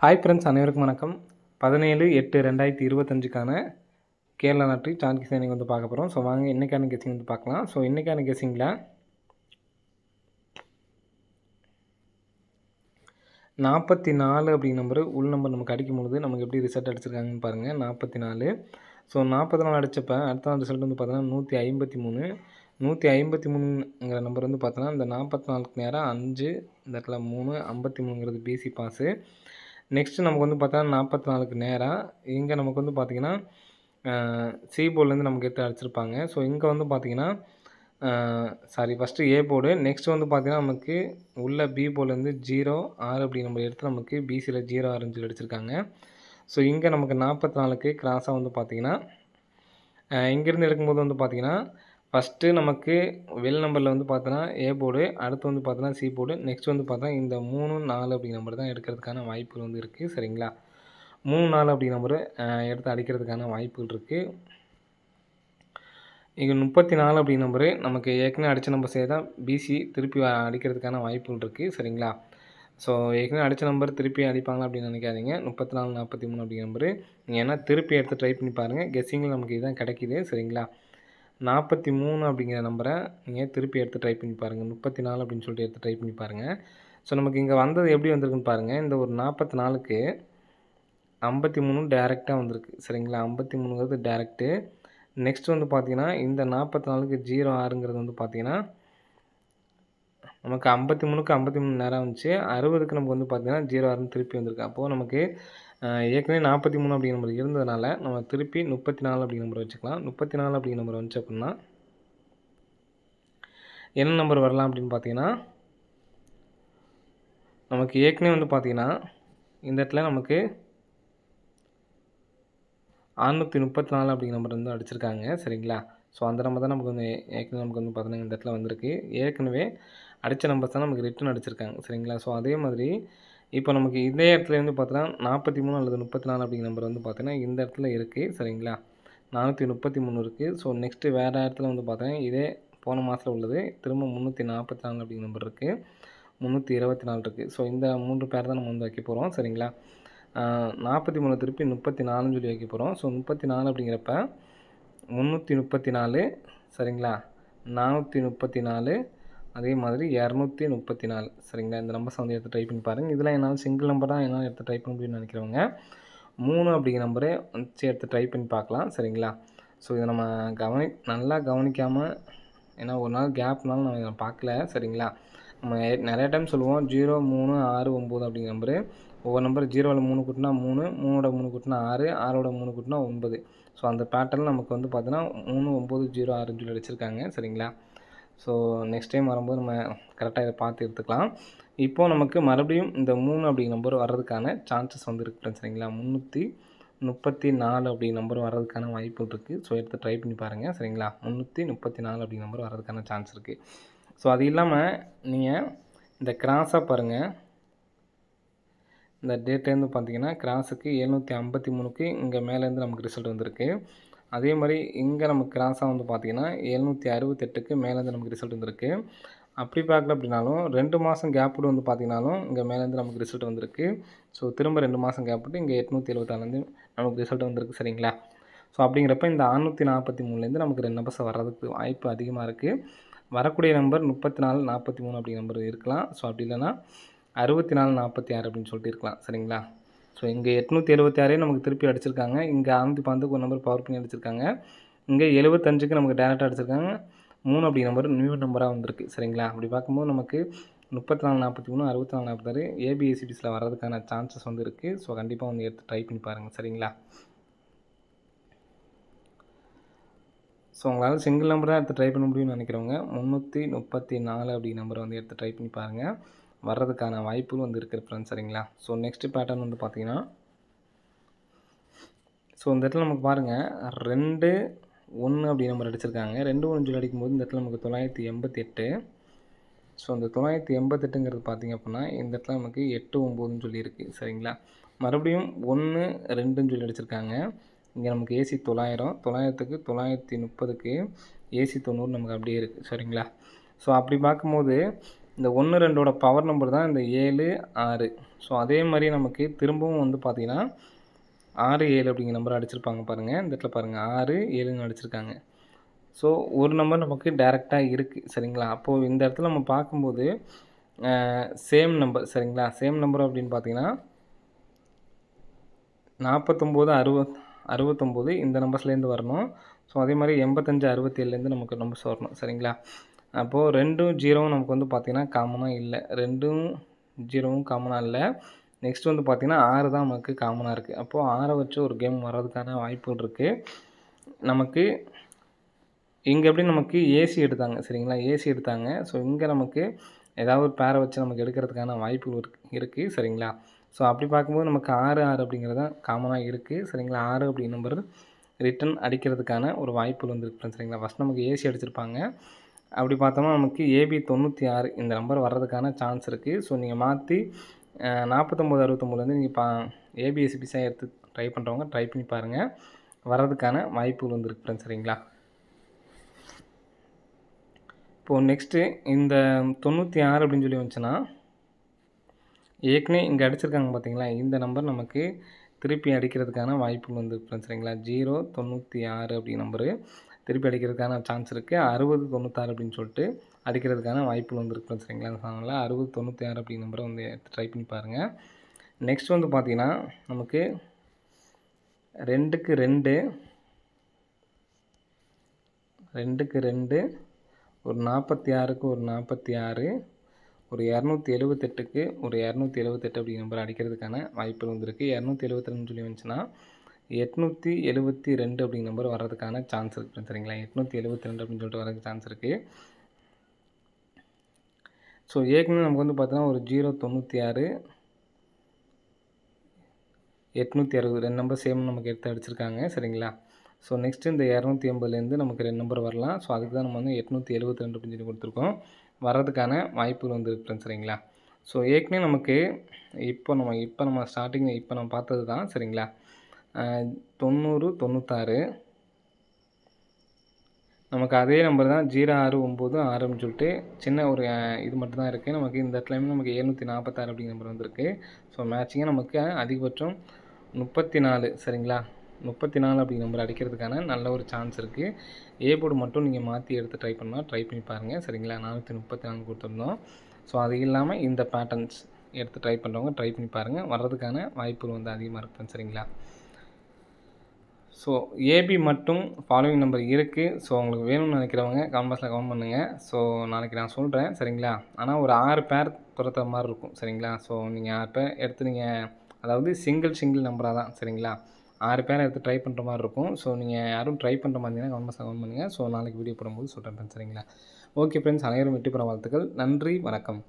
Hi friends, அனைவருக்கும் வணக்கம். 17/8/2025க்கான Kerala lottery chart guessing வந்து பார்க்க போகிறோம். ஸோ வாங்க இன்றைக்கான கெஸிங் வந்து பார்க்கலாம். ஸோ இன்றைக்கான கெஸிங்கில் 44 அப்படிங்கிற நம்பர் உள் நம்பர் நமக்கு அடிக்கும் பொழுது நமக்கு எப்படி ரிசல்ட் அடிச்சிருக்காங்கன்னு பாருங்கள். 44. ஸோ 44 அடித்தப்போ அடுத்த நாள் ரிசல்ட் வந்து பார்த்தோன்னா 153. 153ங்கிற நம்பர் வந்து பார்த்தோன்னா இந்த 44க்கு நேராக 5, இந்த இடத்துல 3, 53ங்கிறது பிசி பாஸு. நெக்ஸ்ட்டு நமக்கு வந்து பார்த்தா 44க்கு நேராக இங்கே நமக்கு வந்து பார்த்திங்கன்னா சி போர்ட்லேருந்து நமக்கு எடுத்து அடிச்சிருப்பாங்க. ஸோ இங்கே வந்து பார்த்திங்கன்னா ஃபஸ்ட்டு ஏ போர்டு, நெக்ஸ்ட்டு வந்து பார்த்திங்கன்னா நமக்கு உள்ள பி போர்ட்லேருந்து 0, 6 அப்படி நம்ம எடுத்து நமக்கு பிசியில் 0, 6 அடிச்சிருக்காங்க. ஸோ இங்கே நமக்கு 44க்கு கிராஸாக வந்து பார்த்திங்கன்னா இங்கேருந்து எடுக்கும்போது வந்து பார்த்திங்கன்னா ஃபஸ்ட்டு நமக்கு வெல் நம்பரில் வந்து பார்த்தோன்னா ஏ போர்டு, அடுத்து வந்து பார்த்தோன்னா சி போர்டு, நெக்ஸ்ட் வந்து பார்த்தோன்னா இந்த 3, 4 அப்படிங்கிற நம்பர் தான் எடுக்கிறதுக்கான வாய்ப்புகள் வந்து இருக்குது. சரிங்களா, 3, 4 அப்படிங்கிற நம்பர் எடுத்து அடிக்கிறதுக்கான வாய்ப்புகள் இருக்குது. இங்கே 34 அப்படிங்கிற நம்பரு நமக்கு ஏற்கனவே அடித்த நம்பர் சரி தான் பிசி திருப்பி அடிக்கிறதுக்கான வாய்ப்புகள் இருக்குது. சரிங்களா, ஸோ ஏற்கனவே அடித்த நம்பர் திருப்பி அடிப்பாங்களா அப்படின்னு நினைக்காதீங்க. 34, 43 அப்படிங்கிற நம்பரு நீங்கள் ஏன்னா திருப்பி எடுத்து ட்ரை பண்ணி பாருங்கள். கெஸ்ஸிங்கில் நமக்கு இதுதான் கிடைக்கிது. சரிங்களா, 43 அப்படிங்கிற நம்பரை நீங்கள் திருப்பி எடுத்து ட்ரை பண்ணி பாருங்கள். 34 அப்படின்னு சொல்லிட்டு எடுத்து ட்ரை பண்ணி பாருங்கள். ஸோ நமக்கு இங்கே வந்தது எப்படி வந்திருக்குன்னு பாருங்கள். இந்த ஒரு 44க்கு 53 டேரெக்டாக வந்திருக்கு. சரிங்களா, 53ங்கிறது டேரெக்டு. நெக்ஸ்ட் வந்து பார்த்தீங்கன்னா இந்த 44க்கு 0, 6ங்கிறது வந்து பார்த்தீங்கன்னா நமக்கு 53க்கு 53 நேரம் வந்துச்சு. 60க்கு நமக்கு வந்து பார்த்தீங்கன்னா 0, 6ன்னு திருப்பி வந்திருக்கு. அப்போது நமக்கு ஏற்கனவே 43 அப்படிங்கிற நம்பர் இருந்ததுனால நம்ம திருப்பி 34 அப்படிங்கிற நம்பர் வச்சுக்கலாம். 34 அப்படிங்கிற நம்பர் வந்துச்சு அப்படின்னா என்ன நம்பர் வரலாம் அப்படின்னு பார்த்தீங்கன்னா நமக்கு ஏற்கனவே வந்து பார்த்தீங்கன்னா இந்த இடத்துல நமக்கு 634 அப்படிங்கிற நம்பர் வந்து அடிச்சிருக்காங்க. சரிங்களா, ஸோ அந்த நம்பர் தான் நமக்கு வந்து ஏற்கனவே நமக்கு வந்து பார்த்தீங்கன்னா இந்த இடத்துல வந்திருக்கு. ஏற்கனவே அடித்த நம்பர்ஸ் தான் நமக்கு ரிட்டன் அடிச்சிருக்காங்க. சரிங்களா, ஸோ அதே மாதிரி இப்போ நமக்கு இதே இடத்துல வந்து பார்த்தோன்னா 43 அல்லது 34 அப்படிங்கிற நம்பர் வந்து பார்த்தீங்கன்னா இந்த இடத்துல இருக்குது. சரிங்களா, 433 இருக்குது. ஸோ நெக்ஸ்ட்டு வேறு இடத்துல வந்து பார்த்தீங்கன்னா இதே போன மாதத்தில் உள்ளது திரும்ப 344 அப்படிங்கிற நம்பர் இருக்குது, 324 இருக்குது. ஸோ இந்த 3 பேர் தான் நம்ம வந்து வைக்க போகிறோம். சரிங்களா, 43 திருப்பி 34ன்னு சொல்லி வைக்க போகிறோம். ஸோ 34 அப்படிங்கிறப்ப 334, சரிங்களா, 434, அதே மாதிரி 234. சரிங்களா, இந்த நம்பர்ஸ் வந்து எடுத்து ட்ரை பண்ணி பாருங்கள். இதெல்லாம் என்னால் சிங்கிள் நம்பர் தான் என்னால் எடுத்து ட்ரை பண்ண முடியும்னு நினைக்கிறவங்க 3 அப்படிங்கிற நம்பரே வச்சு எடுத்து ட்ரை பண்ணி பார்க்கலாம். சரிங்களா, ஸோ இதை நம்ம நல்லா கவனிக்காமல், ஏன்னா ஒரு நாள் கேப்னாலும் நான் இதை பார்க்கல. சரிங்களா, நம்ம நிறைய டைம் சொல்லுவோம் 0, 3, 6, 9 அப்படிங்கிற நம்பரு. ஒவ்வொரு நம்பர் 0ல் 3 கூட்டினா 3, 3ஓட 3 கூட்டினா 6, 6ஓட 3 கூட்டினா 9. ஸோ அந்த பேட்டர்ன் நமக்கு வந்து பார்த்தீங்கன்னா 3, 9, 0, 6ன்னு சொல்லி அடிச்சிருக்காங்க. சரிங்களா, ஸோ நெக்ஸ்ட் டைம் வரும்போது நம்ம கரெக்டாக இதை பார்த்து எடுத்துக்கலாம். இப்போது நமக்கு மறுபடியும் இந்த 3 அப்படிங்கிற நம்பர் வர்றதுக்கான சான்சஸ் வந்து இருக்குது. சரிங்களா, 334 அப்படிங்கிற நம்பர் வர்றதுக்கான வாய்ப்புகள் இருக்குது. ஸோ எடுத்து ட்ரை பண்ணி பாருங்கள். சரிங்களா, 334 அப்படிங்கிற நம்பர் வர்றதுக்கான சான்ஸ் இருக்குது. ஸோ அது இல்லாமல் நீங்கள் இந்த கிராஸாக பாருங்கள். இந்த டேட்லேருந்து பார்த்தீங்கன்னா கிராஸுக்கு 753க்கு இங்கே மேலேருந்து நமக்கு ரிசல்ட் வந்திருக்கு. அதே மாதிரி இங்கே நமக்கு கிராஸாக வந்து பார்த்திங்கன்னா 768க்கு மேலேருந்து நமக்கு ரிசல்ட் வந்திருக்கு. அப்படி பார்க்கல அப்படின்னாலும் 2 மாதம் கேப்டு வந்து பார்த்திங்கனாலும் இங்கே மேலேருந்து நமக்கு ரிசல்ட் வந்திருக்கு. ஸோ திரும்ப 2 மாதம் கேப்டு இங்கே 876லேருந்து நமக்கு ரிசல்ட் வந்திருக்கு. சரிங்களா, ஸோ அப்படிங்கிறப்ப இந்த 643லேருந்து நமக்கு 2 நம்பர்ஸ் வர்றதுக்கு வாய்ப்பு அதிகமாக இருக்குது. வரக்கூடிய நம்பர் 34, 43 அப்படிங்கிற நம்பர் இருக்கலாம். ஸோ அப்படி இல்லைன்னா 64, 46 அப்படின்னு சொல்லிட்டு இருக்கலாம். சரிங்களா, ஸோ இங்கே 876 நமக்கு திருப்பி அடிச்சிருக்காங்க. இங்கே 612க்கு ஒரு நம்பர் பவர் பண்ணி அடிச்சிருக்காங்க. இங்கே 75க்கு நமக்கு டேரெக்டாக அடிச்சிருக்காங்க. 3 அப்படிங்கிற நம்பர் நியூ நம்பராக வந்திருக்கு. சரிங்களா, அப்படி பார்க்கும்போது நமக்கு 34, 43, 64, 46 ஏபிஎஸ்சிபிஸில் வர்றதுக்கான சான்சஸ் வந்து இருக்குது. ஸோ கண்டிப்பாக வந்து எடுத்து ட்ரை பண்ணி பாருங்கள். சரிங்களா, ஸோ உங்களால் சிங்கிள் நம்பர் தான் எடுத்து ட்ரை பண்ண முடியும்னு நினைக்கிறவங்க 334 அப்படிங்கிற நம்பரை வந்து எடுத்து ட்ரை பண்ணி பாருங்கள். வர்றதுக்கான வாய்ப்புகள் வந்து இருக்குது ஃப்ரெண்ட்ஸ். சரிங்களா, ஸோ நெக்ஸ்ட்டு பேட்டர்ன் வந்து பார்த்திங்கன்னா ஸோ இந்த இடத்துல நமக்கு பாருங்கள் 2, 1 அப்படி நம்பர் அடிச்சிருக்காங்க. 2, 1 சொல்லி அடிக்கும்போது இந்த இடத்துல நமக்கு 988. ஸோ இந்த 988ங்கிறது பார்த்திங்க அப்படின்னா இந்த இடத்துல நமக்கு 8, 9ன்னு சொல்லியிருக்கு. சரிங்களா, மறுபடியும் 1, 2ன்னு சொல்லி அடிச்சிருக்காங்க. இங்கே நமக்கு ஏசி 900, 900க்கு 930க்கு ஏசி 90 நமக்கு அப்படியே இருக்குது. சரிங்களா, ஸோ அப்படி பார்க்கும்போது இந்த 1, 2ஓட பவர் நம்பர் தான் இந்த 7, 6. ஸோ அதே மாதிரி நமக்கு திரும்பவும் வந்து பார்த்தீங்கன்னா 6, 7 அப்படிங்கிற நம்பர் அடிச்சிருப்பாங்க பாருங்கள். இந்த இடத்துல பாருங்கள் 6, 7ன்னு அடிச்சிருக்காங்க. ஸோ ஒரு நம்பர் நமக்கு டைரெக்டாக இருக்குது சரிங்களா. அப்போது இந்த இடத்துல நம்ம பார்க்கும்போது சேம் நம்பர் சரிங்களா. சேம் நம்பர் அப்படின்னு பார்த்தீங்கன்னா 49, 69 இந்த நம்பர்ஸ்லேருந்து வரணும். ஸோ அதே மாதிரி 85, 67லேருந்து நமக்கு நம்பர்ஸ் வரணும் சரிங்களா. அப்போது 2ம் 0வும் நமக்கு வந்து பார்த்திங்கன்னா காமனாக இல்லை. 2ம் 0வும் காமனாக இல்லை. நெக்ஸ்ட் வந்து பார்த்திங்கன்னா 6 தான் நமக்கு காமனாக இருக்குது. அப்போது 6 வச்சு ஒரு கேம் வர்றதுக்கான வாய்ப்புகள் இருக்குது. நமக்கு இங்கே எப்படி நமக்கு ஏசி எடுத்தாங்க சரிங்களா. ஏசி எடுத்தாங்க. ஸோ இங்கே நமக்கு ஏதாவது ஒரு பேரை வச்சு நமக்கு எடுக்கிறதுக்கான வாய்ப்புகள் இருக்குது சரிங்களா. ஸோ அப்படி பார்க்கும்போது நமக்கு 6, 6 அப்படிங்கிறது தான் காமனாக இருக்குது சரிங்களா. 6 அப்படிங்கிற நம்பர் ரிட்டன் அடிக்கிறதுக்கான ஒரு வாய்ப்புகள் வந்துருக்கு சரிங்களா. ஃபஸ்ட் நமக்கு ஏசி அடிச்சிருப்பாங்க. அப்படி பார்த்தோம்னா நமக்கு ஏபி 96 இந்த நம்பர் வர்றதுக்கான சான்ஸ் இருக்குது. ஸோ நீங்கள் மாற்றி 49, 69லேருந்து நீங்கள் ஏபிஎஸ்பிஸாக எடுத்து ட்ரை பண்ணுறவங்க ட்ரை பண்ணி பாருங்கள். வர்றதுக்கான வாய்ப்புகள் வந்துருக்கு ஃப்ரெண்ட்ஸ் சரிங்களா. இப்போது நெக்ஸ்ட்டு இந்த 96 அப்படின்னு சொல்லி வந்துச்சுன்னா ஏற்கனவே இங்கே அடிச்சிருக்காங்க பார்த்தீங்களா. இந்த நம்பர் நமக்கு திருப்பி அடிக்கிறதுக்கான வாய்ப்புகள் வந்துருக்கு ஃப்ரெண்ட்ஸ் சரிங்களா. 096 அப்படி நம்பரு திருப்பி அடிக்கிறதுக்கான சான்ஸ் இருக்குது. 60, 96 அப்படின்னு சொல்லிட்டு அடிக்கிறதுக்கான வாய்ப்புகள் வந்துருக்கு ஃப்ரெண்ட்ஸ் சரிங்களா. அதனால் 60, 96 அப்படி நம்பரை வந்து ட்ரை பண்ணி பாருங்கள். நெக்ஸ்ட் வந்து பார்த்திங்கன்னா நமக்கு 2க்கு 2, 2க்கு 2, ஒரு 46க்கு ஒரு 46, ஒரு 278க்கு ஒரு 278 அப்படி நம்பர் அடிக்கிறதுக்கான வாய்ப்புகள் வந்துருக்கு. 272 சொல்லி வந்துச்சுன்னா 872 அப்படிங்கிற நம்பர் வர்றதுக்கான சான்ஸ் இருக்குது சரிங்களா. 872 அப்படின்னு சொல்லிட்டு வரதுக்கு சான்ஸ் இருக்குது. ஸோ ஏற்கனவே நமக்கு வந்து பார்த்தீங்கன்னா ஒரு 096, 860 2 நம்பர் சேம் நமக்கு எடுத்து அடிச்சிருக்காங்க சரிங்களா. ஸோ நெக்ஸ்ட்டு இந்த 280லேருந்து நமக்கு 2 நம்பர் வரலாம். ஸோ அதுக்கு தான் நம்ம வந்து 872 அப்படின்னு சொல்லி கொடுத்துருக்கோம். வர்றதுக்கான வாய்ப்புகள் வந்துருக்கு ஃப்ரெண்ட்ஸ் சரிங்களா. ஸோ ஏற்கனவே நமக்கு இப்போ நம்ம ஸ்டார்டிங்கில் இப்போ நம்ம பார்த்தது தான் சரிங்களா. 90, 96 நமக்கு அதே நம்பர் தான் 069, 6ன்னு சொல்லிட்டு சின்ன ஒரு இது மட்டும் தான் இருக்குது. நமக்கு இந்த இடத்துலையுமே நமக்கு 746 அப்படிங்கிற நம்பர் வந்திருக்கு. ஸோ மேட்சிங்காக நமக்கு அதிகபட்சம் 34 சரிங்களா. 34 அப்படிங்கிற நம்பர் அடிக்கிறதுக்கான நல்ல ஒரு சான்ஸ் இருக்குது. ஏ போர்டு மட்டும் நீங்கள் மாற்றி எடுத்து ட்ரை பண்ணி பாருங்கள் சரிங்களா. 434 கொடுத்துருந்தோம். ஸோ அது இல்லாமல் இந்த பேட்டர்ன்ஸ் எடுத்து ட்ரை பண்ணுறவங்க ட்ரை பண்ணி பாருங்கள். வர்றதுக்கான வாய்ப்புகள் வந்து அதிகமாக இருக்குது சரிங்களா. ஸோ ஏபி மட்டும் ஃபாலோவிங் நம்பர் இருக்குது. ஸோ உங்களுக்கு வேணும்னு நினைக்கிறவங்க கமெண்ட் பாக்ஸில் கமெண்ட் பண்ணுங்கள். ஸோ நாளைக்கு நான் சொல்கிறேன் சரிங்களா. ஆனால் ஒரு 6 பேர் துரத்துற மாதிரி இருக்கும் சரிங்களா. ஸோ நீங்கள் 6 பேர் எடுத்து அதாவது சிங்கிள் நம்பராக தான் சரிங்களா. 6 பேரை எடுத்து ட்ரை பண்ணுற மாதிரி இருக்கும். ஸோ நீங்கள் யாரும் ட்ரை பண்ணுற மாதிரி இருந்தீங்கன்னா கமெண்ட் பாக்ஸில் கமெண்ட் பண்ணுங்கள். ஸோ நாளைக்கு வீடியோ போடும்போது சொல்கிறேன் சரிங்களா. ஓகே ஃப்ரெண்ட்ஸ், அனைவரும் வெற்றி பெற வாழ்த்துக்கள். நன்றி, வணக்கம்.